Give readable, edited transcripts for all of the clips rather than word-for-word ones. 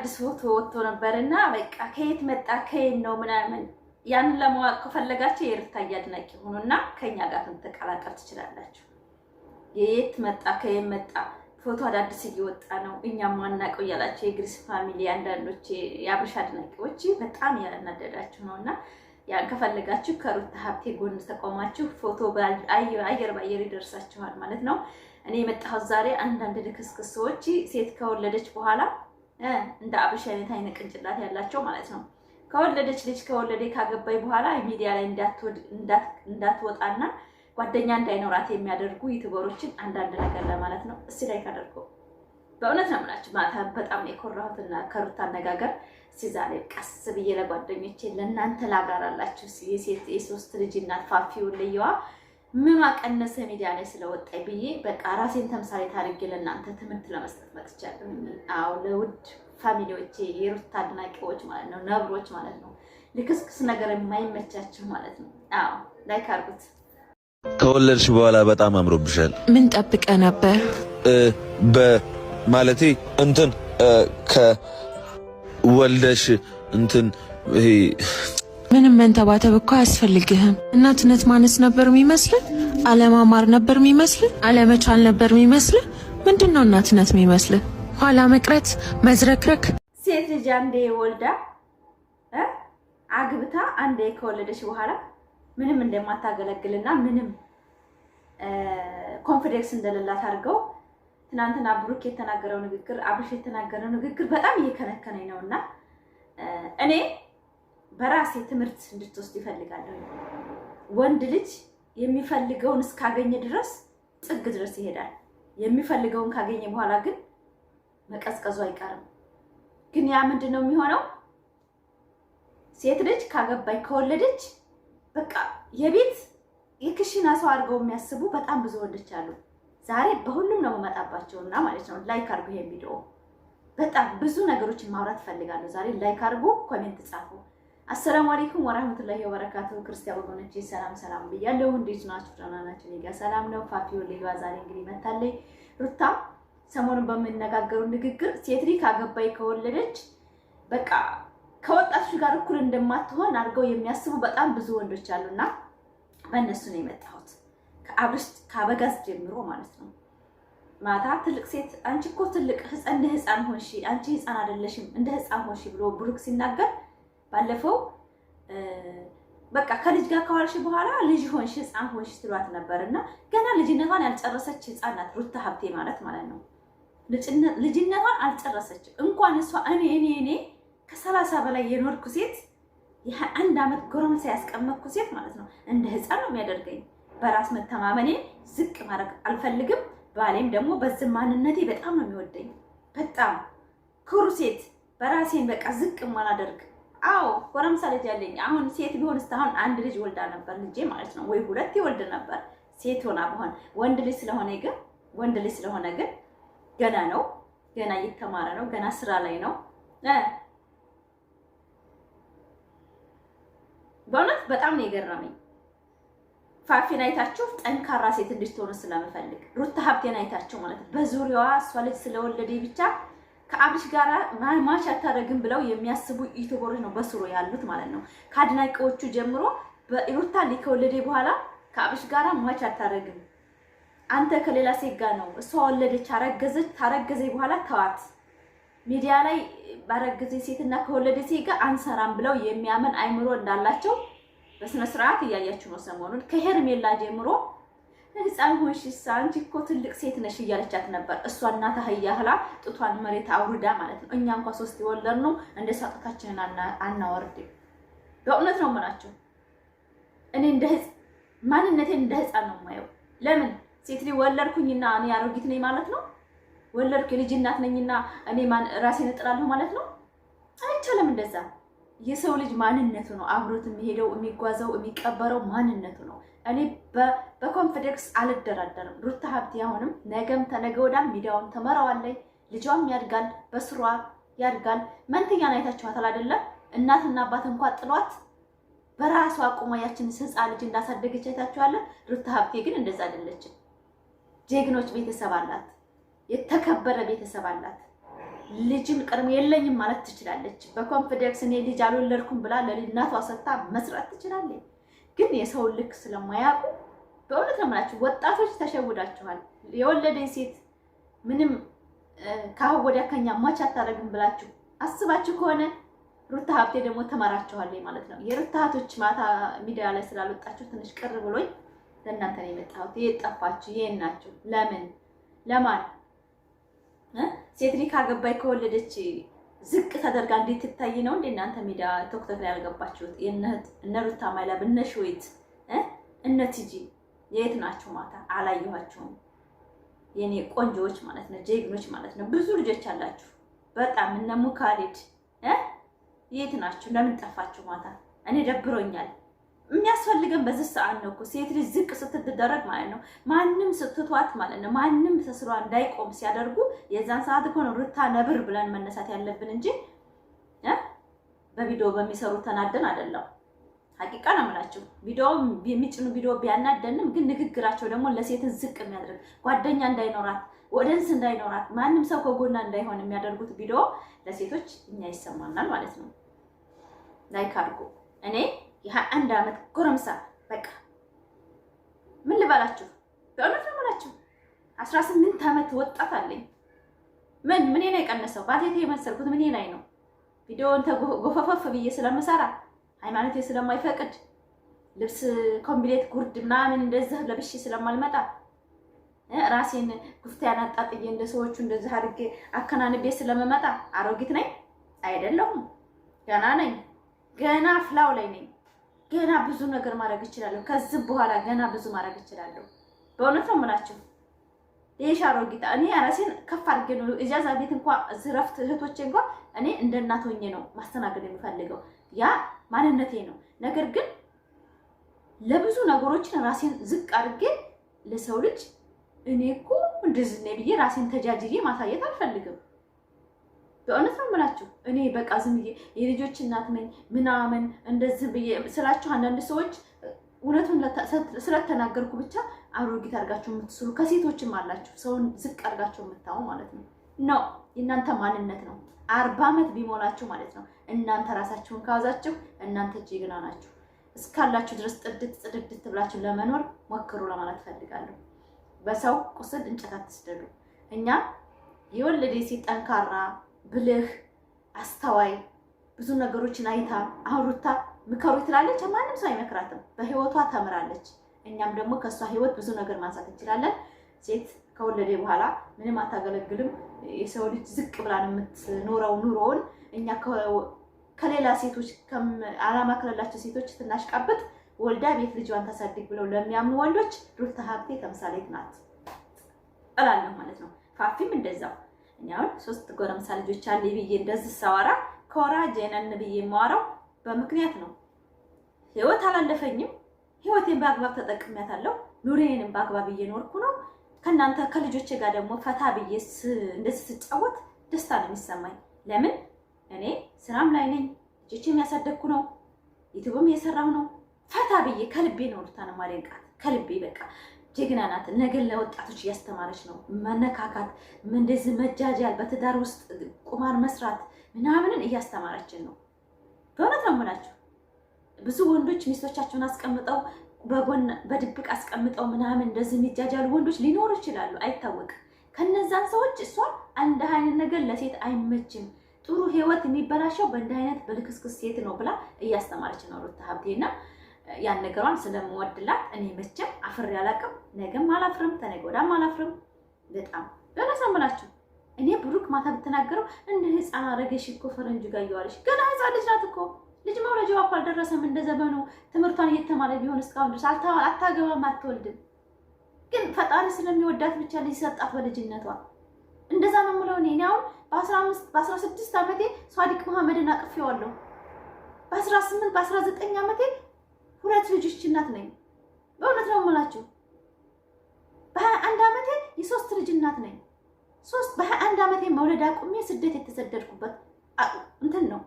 አዳዲስ ፎቶ ወጥቶ ነበርና በቃ ከየት መጣ ከየት ነው ምናምን ያንን ለማወቅ ከፈለጋችሁ የሩታ አድናቂ ሆኑና ከኛ ጋር ተቀላቀል ትችላላችሁ። የት መጣ ከየት መጣ ፎቶ አዳዲስ እየወጣ ነው እኛም ማናቀው ያላችሁ የግሪስ ፋሚሊ አንዳንዶች የአብርሽ አድናቂዎች በጣም ያናደዳችሁ ነውና ያን ከፈለጋችሁ ከሩታ ሀብቴ ጎን ተቆማችሁ ፎቶ አየር ባየር ይደርሳችኋል ማለት ነው። እኔ የመጣሁት ዛሬ አንዳንድ ልክስክሶች ሴት ከወለደች በኋላ እንደ አብርሽ አይነት ቅንጭላት ያላቸው ማለት ነው ከወለደች ልጅ ከወለደ ካገባይ በኋላ ሚዲያ ላይ እንዳትወጣና ጓደኛ እንዳይኖራት የሚያደርጉ ዩቲዩበሮችን አንዳንድ ነገር ለማለት ነው። እስቲ ላይ ካደርገው በእውነት ነው የምላችሁ ማታ በጣም የኮራሁትና ከሩታ አነጋገር ሲዛሬ ቀስ ብዬ ለጓደኞቼ ለእናንተ ላጋራላችሁ የሴት የሶስት ልጅ እናት ፋፊው ለየዋ ምን አቀነሰ ሚዲያ ላይ ስለወጣይ ብዬ በቃ ራሴን ተምሳሌ ታርጌ ለእናንተ ትምህርት ለመስጠት መጥቻለሁ። አው ለውድ ፋሚሊዎቼ የሩታ አድናቂዎች ማለት ነው ነብሮች ማለት ነው ልክስክስ ነገር የማይመቻችሁ ማለት ነው። አው ላይክ አድርጉት። ከወለድሽ በኋላ በጣም አምሮብሻል። ምን ጠብቀ ነበር? ማለቴ እንትን ከወልደሽ እንትን ይሄ ምንም መንተባተብ እኮ አያስፈልግህም። እናትነት ማነስ ነበር የሚመስልህ? አለማማር ነበር የሚመስልህ? አለመቻል ነበር የሚመስልህ? ምንድነው እናትነት የሚመስልህ? ኋላ መቅረት፣ መዝረክረክ። ሴት ልጅ አንዴ ወልዳ አግብታ አንዴ ከወለደች በኋላ ምንም እንደማታገለግልና ምንም ኮንፊደንስ እንደሌላት አድርገው ትናንትና ብሩክ የተናገረው ንግግር አብርሽ የተናገረው ንግግር በጣም እየከነከነኝ ነውና እኔ በራሴ ትምህርት እንድትወስድ ይፈልጋለሁ። ወንድ ልጅ የሚፈልገውን እስካገኘ ድረስ ጥግ ድረስ ይሄዳል። የሚፈልገውን ካገኘ በኋላ ግን መቀዝቀዙ አይቀርም። ግን ያ ምንድነው የሚሆነው? ሴት ልጅ ካገባይ ከወለደች በቃ የቤት የክሽና ሰው አድርገው የሚያስቡ በጣም ብዙ ወንዶች አሉ። ዛሬ በሁሉም ነው መጣባቸውና ማለት ነው። ላይክ አድርጉ ይሄን ቪዲዮ። በጣም ብዙ ነገሮችን ማውራት ፈልጋለሁ ዛሬ። ላይክ አድርጉ፣ ኮሜንት ጻፉ። አሰላሙ አለይኩም ወራህመቱላሂ ወበረካቱሁ። ክርስቲያን ወገኖቼ ሰላም ሰላም ብያለሁ። እንዴት ናችሁ? ደህና ናችሁ? እኔ ጋር ሰላም ነው። ፋፊው ለይዋ ዛሬ እንግዲህ መታለች። ሩታ ሰሞኑን በመነጋገሩ ንግግር ሴት ልጅ ካገባይ ከወለደች በቃ ከወጣቶች ጋር እኩል እንደማትሆን አድርገው የሚያስቡ በጣም ብዙ ወንዶች አሉና በእነሱ ነው የመጣሁት። ከአብርሽ ካበጋዝ ጀምሮ ማለት ነው። ማታ ትልቅ ሴት አንቺ እኮ ትልቅ እንደ ህፃን ሆንሽ፣ አንቺ ህፃን አይደለሽም እንደ ህፃን ሆንሽ ብሎ ብሩክ ሲናገር ባለፈው በቃ ከልጅ ጋር ከዋልሽ በኋላ ልጅ ሆንሽ ህፃን ሆንሽ ትሏት ነበርና ገና ልጅነቷን ያልጨረሰች ህፃን ናት ሩታ ሀብቴ ማለት ነው። ልጅነቷን አልጨረሰች እንኳን እሷ እኔ ከ30 በላይ የኖርኩ ሴት የ21 ዓመት ጎረምሳ ያስቀመጥኩ ሴት ማለት ነው እንደ ህፃን ነው የሚያደርገኝ። በራስ መተማመኔ ዝቅ ማድረግ አልፈልግም። ባሌም ደግሞ በዚህ ማንነቴ በጣም ነው የሚወደኝ። በጣም ኩሩ ሴት በራሴን በቃ ዝቅ ማላደርግ። አዎ ጎረምሳ ልጅ ያለኝ አሁን ሴት ቢሆን እስካሁን አንድ ልጅ ወልዳ ነበር ልጄ ማለት ነው፣ ወይ ሁለት ይወልድ ነበር ሴት ሆና በሆነ። ወንድ ልጅ ስለሆነ ግን ገና ነው፣ ገና እየተማረ ነው፣ ገና ስራ ላይ ነው። በእውነት በጣም ነው የገረመኝ። ፋፊን አይታችሁ ጠንካራ ሴት እንድትሆን ስለምፈልግ ሩታ ሀብቴን አይታችሁ ማለት ነው በዙሪያዋ እሷ ልጅ ስለወለደ ብቻ ከአብርሽ ጋር ማች አታደርግም ብለው የሚያስቡ ዩቲዩበሮች ነው በስሩ ያሉት ማለት ነው። ከአድናቂዎቹ ጀምሮ በሩታ ልጅ ከወለደ በኋላ ከአብርሽ ጋር ማች አታደርግም፣ አንተ ከሌላ ሴት ጋር ነው፣ እሷ ወለደች ታረገዘች በኋላ ተዋት፣ ሚዲያ ላይ ባረገዘ ሴትና ከወለደ ሴት ጋር አንሰራም ብለው የሚያምን አይምሮ እንዳላቸው በስነ ስርዓት እያያችሁ ነው። ሰሞኑን ከሄርሜላ ጀምሮ ህፃን ሆንሽ አንቺ እኮ ትልቅ ሴት ነሽ እያለቻት ነበር። እሷ እናት አህያህላ ጡቷን መሬት አውርዳ ማለት ነው። እኛ እንኳን 3 የወለድ ነው እንደ ሳጥታችንን አናወርድም። በእውነት ነው የምላችሁ። እኔ ማንነቴን እንደ ህፃን ነው የማየው። ለምን ሴት ልጅ ወለድኩኝና እኔ አሮጊት ነኝ ማለት ነው? ወለድኩ ልጅ እናት ነኝና እኔ ራሴን እጥላለሁ ማለት ነው? አይቻልም እንደዛ። የሰው ልጅ ማንነቱ ነው አብሮት የሚሄደው የሚጓዘው የሚቀበረው ማንነቱ ነው። እኔ በኮንፊደንስ አልደራደርም። ሩታ ሀብቴ አሁንም ነገም ተነገ ወዲያም ሚዲያውን ተመራዋለች። ልጇም ያድጋል፣ በስሯ ያድጋል። መንትያን አይታችኋታል አይደለ? እናትና አባት እንኳን ጥሏት በራሷ አቁማ ያችን ህፃን ልጅ እንዳሳደገች አይታችኋል። ሩታ ሀብቴ ግን እንደዛ አይደለችም። ጀግኖች ቤተሰብ አላት፣ የተከበረ ቤተሰብ አላት። ልጅም ቅርም የለኝም ማለት ትችላለች። በኮንፊደንስ እኔ ልጅ አልወለድኩም ብላ ለእናቷ ሰጥታ መስራት ትችላለች። ግን የሰው ልክ ስለማያውቁ በእውነት ነው የምላችሁ ወጣቶች ተሸውዳችኋል። የወለደኝ ሴት ምንም ከአሁን ወዲያ ከኛ ሟች አታደርግም ብላችሁ አስባችሁ ከሆነ ሩታ ሀብቴ ደግሞ ተማራችኋለች ማለት ነው። የሩታ እህቶች ማታ ሚዲያ ላይ ስላልወጣችሁ ትንሽ ቅር ብሎኝ ለእናንተ ነው የመጣሁት። የት ጠፋችሁ? የት ናችሁ? ለምን ለማን ሴት ልጅ ካገባይ ከወለደች ዝቅ ተደርጋ እንዴት ትታይ ነው እንዴ? እናንተ ሚዲያ ቶክቶክ ላይ ያልገባችሁት እነ ሩታ ማይላብ እነ ሽዊት እነ ቲጂ የት ናችሁ? ማታ አላየኋችሁም። የኔ ቆንጆዎች ማለት ነው፣ ጀግኖች ማለት ነው። ብዙ ልጆች አላችሁ በጣም እነ ሙካሪድ የት ናችሁ? ለምን ጠፋችሁ? ማታ እኔ ደብሮኛል። የሚያስፈልገን በዚህ ሰዓት ነው እኮ ሴት ልጅ ዝቅ ስትደረግ ማለት ነው። ማንም ስትቷት ማለት ነው። ማንም ተስሯ እንዳይቆም ሲያደርጉ የዛን ሰዓት እኮ ነው ሩታ ነብር ብለን መነሳት ያለብን እንጂ በቪዲዮ በሚሰሩ ተናደን አይደለም። ሀቂቃ ነው የምላችሁ። ቪዲዮ የሚጭኑ ቪዲዮ ቢያናደንም ግን ንግግራቸው ደግሞ ለሴትን ዝቅ የሚያደርግ ጓደኛ እንዳይኖራት ወደንስ እንዳይኖራት ማንም ሰው ከጎና እንዳይሆን የሚያደርጉት ቪዲዮ ለሴቶች እኛ ይሰማናል ማለት ነው። ላይክ አድርጉ። እኔ የ21 ዓመት ጎረምሳ በቃ ምን ልበላችሁ፣ በእውነት ነው የምላችሁ 18 ዓመት ወጣት አለኝ። ምን ነው የቀነሰው? ባቴቴ የመሰልኩት ምን ላይ ነው? ቪዲዮውን ተጎፈፈፍ ብዬ ስለምሰራ ሃይማኖቴ ስለማይፈቅድ ልብስ ኮምፕሌት ጉርድ ምናምን እንደዚህ ለብሼ ስለማልመጣ ራሴን ጉፍታያን አጣጥዬ እንደ ሰዎቹ እንደዚህ አድርጌ አከናንቤ ስለምመጣ አሮጊት ነኝ አይደለሁም። ገና ነኝ። ገና ፍላው ላይ ነኝ። ገና ብዙ ነገር ማድረግ እችላለሁ። ከዚህ በኋላ ገና ብዙ ማድረግ እችላለሁ። በእውነት ነው የምላችሁ። ይሄ አሮጊት እኔ ራሴን ከፍ አድርጌ ነው እጃዛ ቤት እንኳን ዝረፍት እህቶቼ እንኳን እኔ እንደ እናት ሆኜ ነው ማስተናገድ የምፈልገው። ያ ማንነቴ ነው። ነገር ግን ለብዙ ነገሮችን ራሴን ዝቅ አድርጌ ለሰው ልጅ እኔ እኮ እንደዚህ ነኝ ብዬ ራሴን ተጃጅዬ ማሳየት አልፈልግም። በእውነት ነው የምላችሁ። እኔ በቃ ዝም ብዬ የልጆች እናት ነኝ ምናምን እንደዚህ ብዬ ስላችሁ አንዳንድ ሰዎች እውነቱን ስለተናገርኩ ብቻ አሮጊት አድርጋችሁ የምትስሉ ከሴቶችም አላችሁ። ሰውን ዝቅ አድርጋችሁ የምታው ማለት ነው። ኖ የእናንተ ማንነት ነው። 40 ዓመት ቢሞላችሁ ማለት ነው እናንተ ራሳችሁን ካዛችሁ እናንተ ጀግና ናችሁ። እስካላችሁ ድረስ ጽድት ብላችሁ ለመኖር ሞክሩ ለማለት ፈልጋለሁ። በሰው ቁስል እንጨት አትስደዱ። እኛ የወለደ ሴት ጠንካራ፣ ብልህ፣ አስተዋይ ብዙ ነገሮችን አይታ አሁን ሩታ ምከሩ ትላለች። ማንም ሰው አይመክራትም። በህይወቷ ተምራለች። እኛም ደግሞ ከሷ ህይወት ብዙ ነገር ማንሳት እንችላለን። ሴት ከወለደ በኋላ ምንም አታገለግልም። የሰው ልጅ ዝቅ ብላን የምትኖረው ኑሮውን እኛ ከሌላ ሴቶች አላማ ከሌላቸው ሴቶች ትናሽቃበት ወልዳ ቤት ልጇን ታሳድግ ብለው ለሚያምኑ ወንዶች ሩታ ሀብቴ ተምሳሌት ናት እላለሁ ማለት ነው። ፋፊም እንደዛው። እኔ አሁን 3 ጎረምሳ ልጆች አለ ብዬ እንደዚህ ሳወራ ኮራጅ ነን ብዬ የማወራው በምክንያት ነው። ህይወት አላለፈኝም። ህይወቴን በአግባብ ተጠቅሜያታለሁ። ኑሬንም በአግባብ እየኖርኩ ነው። ከናንተ ከልጆቼ ጋር ደግሞ ፈታ ብዬ እንደዚህ ስጫወት ደስታ ነው የሚሰማኝ። ለምን እኔ ስራም ላይ ነኝ፣ ልጆቼም ያሳደግኩ ነው፣ ዩቲዩብም እየሰራሁ ነው። ፈታ ብዬ ከልቤ ነው ሩታን ማለንቃት ከልቤ በቃ ጀግና ናት። ነገ ለወጣቶች እያስተማረች ነው። መነካካት፣ እንደዚህ መጃጃል፣ በትዳር ውስጥ ቁማር መስራት ምናምንን እያስተማረችን ነው። በእውነት ነው የምላችሁ። ብዙ ወንዶች ሚስቶቻቸውን አስቀምጠው በጎን በድብቅ አስቀምጠው ምናምን እንደዚህ የሚጃጃሉ ወንዶች ሊኖሩ ይችላሉ፣ አይታወቅም። ከነዛን ሰዎች እሷ አንድ አይነት ነገር ለሴት አይመችም፣ ጥሩ ህይወት የሚበላሸው በእንደ አይነት በልክስክስ ሴት ነው ብላ እያስተማረች ነው ሩታ ሀብቴና ያን ነገሯን ስለምወድላት እኔ መቼም አፍሬ አላውቅም። ነገም አላፍርም፣ ተነገ ወዲያም አላፍርም። በጣም በእውነት ነው የምላችሁ። እኔ ብሩክ ማታ ብትናገረው እንደ ህፃን አረገሽ እኮ ፈረንጅ ጋር እየዋለሽ ገና ህፃን ልጅ ናት እኮ ልጅ መውለጃዋ እኮ አልደረሰም። እንደ ዘመኑ ትምህርቷን እየተማረ ቢሆን እስካሁን ድረስ አታገባም፣ አትወልድም። ግን ፈጣሪ ስለሚወዳት ብቻ ልጅ ሰጣት በልጅነቷ። እንደዛ ነው የምለው እኔ አሁን በ16 ዓመቴ ሷዲቅ መሐመድን አቅፌዋለሁ። በ18 በ19 ዓመቴ 2 ልጆች እናት ነኝ። በእውነት ነው የምላችሁ። በ21 ዓመቴ የ3 ልጅ እናት ነኝ። በ21 ዓመቴ መውለድ አቁሜ ስደት የተሰደድኩበት እንትን ነው።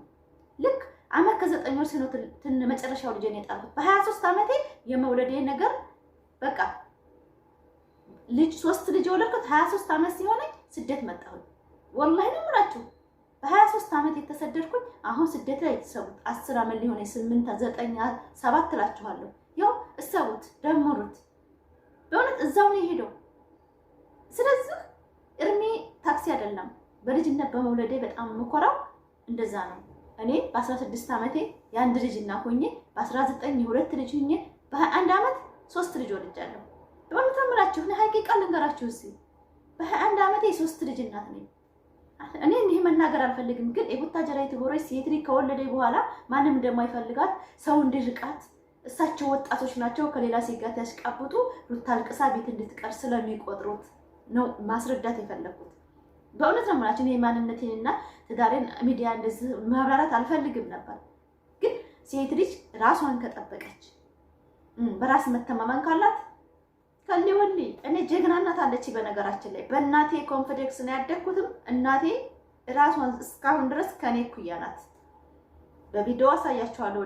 ልክ አመት ከ9 ወር ሲኖር መጨረሻው ልጅን የጣልኩት በ23 ዓመቴ የመውለዴ ነገር በቃ ልጅ 3 ልጅ የወለድኩት 23 ዓመት ሲሆነኝ ስደት መጣሁ። ወላሂ ነው የምላችሁ። በ23 ዓመት የተሰደድኩኝ አሁን ስደት ላይ የተሰቡት 10 ዓመት ሊሆን 8 9 7 ትላችኋለሁ። ያው እሰቡት ደምሩት። በእውነት እዛው ነው የሄደው። ስለዚህ እርሜ ታክሲ አይደለም። በልጅነት በመውለዴ በጣም የምኮራው እንደዛ ነው። እኔ በ16 ዓመቴ የአንድ ልጅ እና ሆኜ በ19 የሁለት ልጅ ሆኜ በ21 ዓመት 3 ልጅ ወልጃለሁ። በእውነት እምላችሁ እኔ ሀቂቃ ልንገራችሁ እስኪ በ21 ዓመቴ የ3 ልጅ እናት ነኝ። እኔ እንዲህ መናገር አልፈልግም፣ ግን የቡታጀራ የተጎረች ሴት ልጅ ከወለደ በኋላ ማንም እንደማይፈልጋት ሰው እንዲርቃት እሳቸው ወጣቶች ናቸው ከሌላ ሴት ጋር ያስቃብጡ ሩታ አልቅሳ ቤት እንድትቀር ስለሚቆጥሩት ነው ማስረዳት የፈለኩት። በእውነት ነው የምላችሁ። እኔ ማንነቴንና ትዳሬን ሚዲያ እንደዚህ ማብራራት አልፈልግም ነበር፣ ግን ሴት ልጅ ራሷን ከጠበቀች በራስ መተማመን ካላት ከሊወሊ እኔ ጀግና እናት አለች። በነገራችን ላይ በእናቴ ኮንፊደንስ ነው ያደግኩትም። እናቴ ራሷን እስካሁን ድረስ ከኔ እኩያ ናት። በቪዲዮ አሳያችኋለሁ።